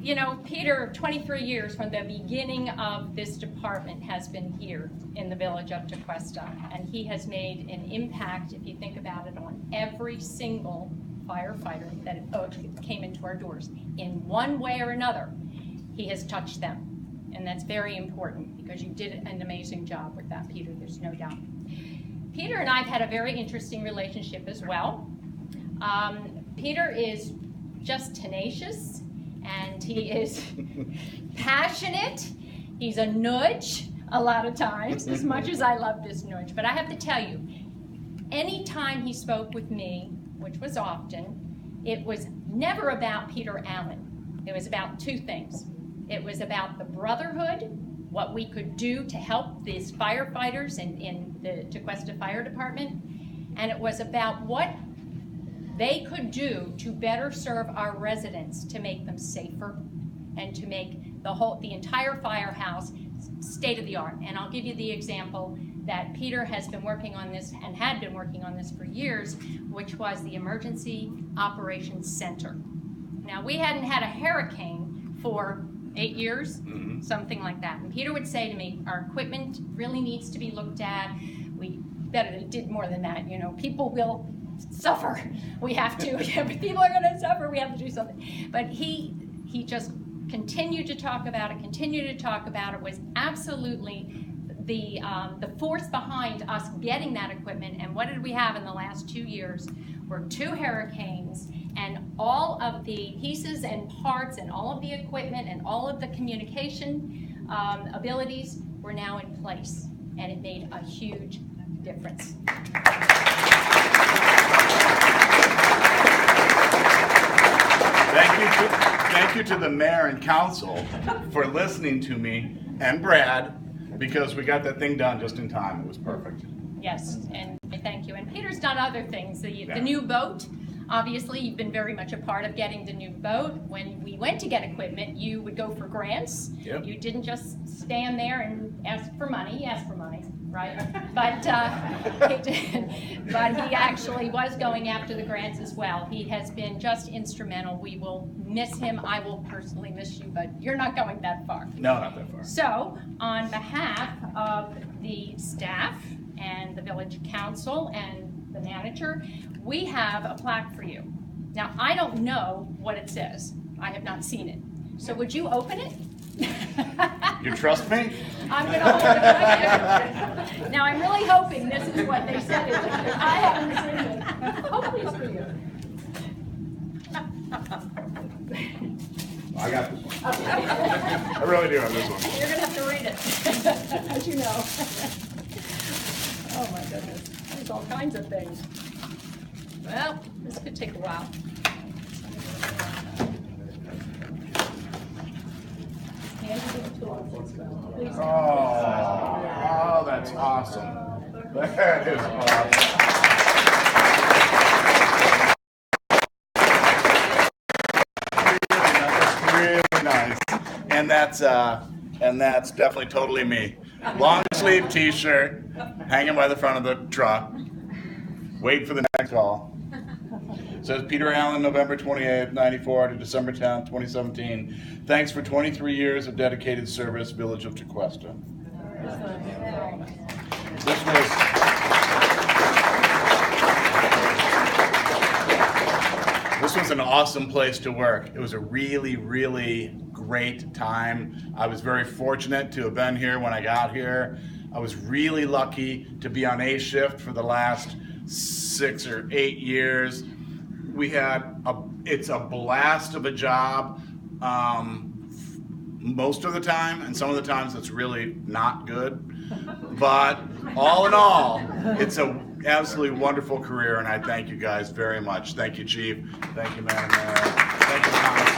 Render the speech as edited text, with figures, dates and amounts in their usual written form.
You know, Peter, 23 years from the beginning of this department, has been here in the village of Tequesta, and he has made an impact, if you think about it, on every single firefighter that came into our doors. In one way or another, he has touched them, and that's very important because you did an amazing job with that, Peter, there's no doubt. Peter and I have had a very interesting relationship as well. Peter is just tenacious, and he is passionate. He's a nudge a lot of times, as much as I love this nudge. But I have to tell you, anytime he spoke with me, which was often, it was never about Peter Allen. It was about two things. It was about the brotherhood, what we could do to help these firefighters in the Tequesta Fire Department, and it was about what they could do to better serve our residents, to make them safer and to make the entire firehouse state of the art. And I'll give you the example that Peter has been working on this and had been working on this for years, which was the Emergency Operations Center. Now, we hadn't had a hurricane for 8 years, something like that. And Peter would say to me, our equipment really needs to be looked at. We better did more than that, you know, people will suffer. We have to. People are going to suffer. We have to do something. But he just continued to talk about it, was absolutely the force behind us getting that equipment. And what did we have in the last 2 years? Were 2 hurricanes, and all of the pieces and parts and all of the equipment and all of the communication abilities were now in place. And it made a huge difference. Thank you to the mayor and council for listening to me and Brad, because we got that thing done just in time. It was perfect. Yes, and thank you. And Peter's done other things. The new boat, obviously, you've been very much a part of getting the new boat. When we went to get equipment, you would go for grants. Yep. You didn't just stand there and ask for money. He asked for money, right? But he actually was going after the grants as well. He has been just instrumental. We will miss him. I will personally miss you, but you're not going that far. No, not that far. So, on behalf of the staff and the village council and the manager, we have a plaque for you. Now, I don't know what it says. I have not seen it. So would you open it? You trust me? I'm going to hold it right here. Now, I'm really hoping this is what they said it is. I haven't seen it. Hopefully it's for you. I got this one. Okay. I really do have this one. You're going to have to read it, as you know. Oh my goodness, there's all kinds of things. Well, this could take a while. Oh, that's awesome. That is awesome. Really nice. And that's definitely totally me. Long sleeve t-shirt, hanging by the front of the truck, wait for the next call. It says Peter Allen, November 28th, 94 to December 10th, 2017. Thanks for 23 years of dedicated service, Village of Tequesta. This was an awesome place to work. It was a really, really great time. I was very fortunate to have been here when I got here. I was really lucky to be on A shift for the last 6 or 8 years. It's a blast of a job most of the time, and some of the times it's really not good. But all in all, it's an absolutely wonderful career, and I thank you guys very much. Thank you, Chief. Thank you, Madam Mayor. Thank you, Tom.